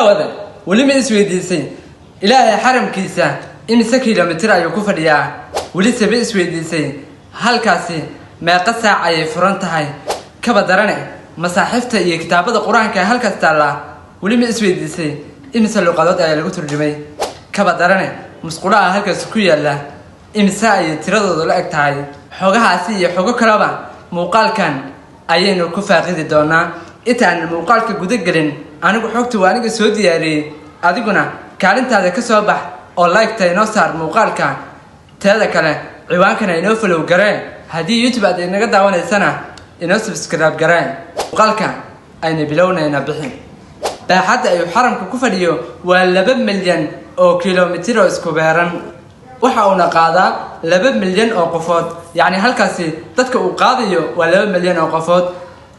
daawada wali ma isweydiisay ilaahay xaramkiisa imise kiiloomitir ayuu ku fadhiyaa wali sabe isweydiisay halkaasi meeqa saac ayay furan tahay kaba darane masaaxifta iyo kitaabada quraanka ee halkaas taala wali ma isweydiisay imise luqadood ayaa lagu turjumay kaba darane musqulaha halkaas ku yaala imise ay tiradooda la eg tahay xogahaasi iyo xogo kalaba muuqaalkan ayaynu ku faaqidi doonaa intaan muuqaalka guda galin anigu xogtu waa aniga soo diyaariyay adiguna kaalintaada ka soo bax oo like inoo saar muuqaalka teeda kale ciwaankana inoo follow garee haddii YouTube aad inaga daawanaysana inoo subscribe garee muuqaalka ayna bilownayna bixin baaxadda ay xaramka ku fadhiyo waa 2 milyan oo kiiloomitir oo isku beeran waxa uu qaadaa 2 milyan oo qofood yani halkaasi dadka uu qaadayo waa 2 milyan oo qofood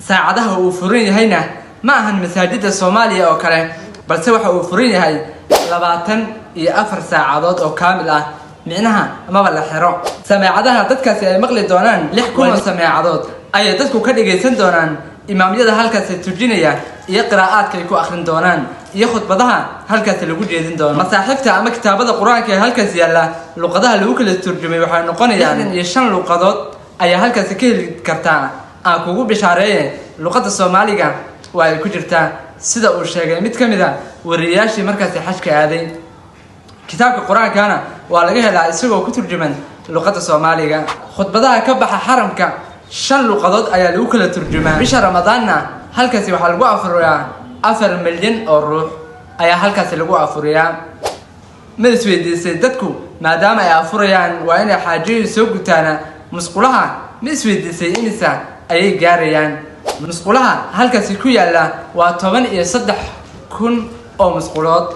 saacadaha uu furan yahayna ma ahan masaajida Soomaaliya oo kale balse waxa uu furan yahay 24 saacadood oo kaamil ah micnaha ama la xiro sameecadaha dadkaasi ay maqli doonaan 6,000 sameecadood ay dadku ka dhageysan doonaan imaamyada halkaas tujinaya iyo qiraa'aadka ay ku akhrin doonaan iyo khudbadaha halkaas lagu jeedin doono masaaxifta ama kitaabada quraanka ee halkaas yaala luqadaha lagu kala turjumay waxa noqonayaan 5 luqadood ayaa halkaas ka heli kartaa aan kugu bishaareeyay luqadda Soomaaliga waa ay ku jirtaa sida uu sheegay mid kamid ah wariyaashii markaas xajka aaday kitaabka quraankaana waa laga helaa isagoo ku turjuman luqadda Soomaaliga khudbadaha ka baxa xaramka 5 luqadood ayaa lagu kala turjumaa bisha Ramadaanna halkaas waxa lagu afuriyaa 4 milyan oo ruux ayaa halkaas lagu afuriyaa ma isweydiisay dadku maadaama ay afurayaan waa inay xaajiyo soo gutaana musqulaha ma isweydiisay imisa ayay gaarayaan musqulaha halkaas ku yaala waa 13,000 oo musqulood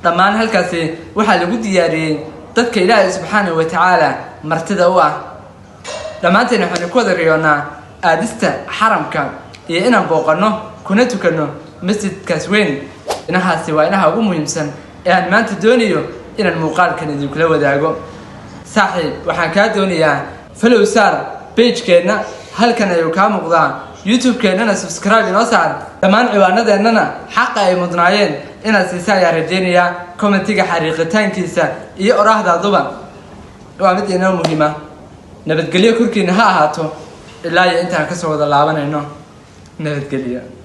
dhamaan halkaas waxa lagu diyaariyay dadka Ilaahay subhanahu wa ta'ala martida u ah dhamaanteen waxaan ku wadareeynaa aadista xaramka iyo inaan booqano kuna tukano masjidkaas weyn inahaasi waa inaha ugu muhiimsan ee aan maanta doonayo inaan muuqaalkan idin kula wadaago saaxiib waxaan ka doonayaa follow saar page-keena halkan ayuu ka muuqdaa YouTube-keena subscribe inoo saar dhamaan ciwaanadeennana xaqa ay mudnaayeen inaad siisaa ayaa rajeynaya commentiga xariiqitaankiisa iyo oraahdaduba waa mid inoo muhiima nabadgelyo kurkiina ha ahaato ilaa intaan ka soo wada laabanayno nabadgelyo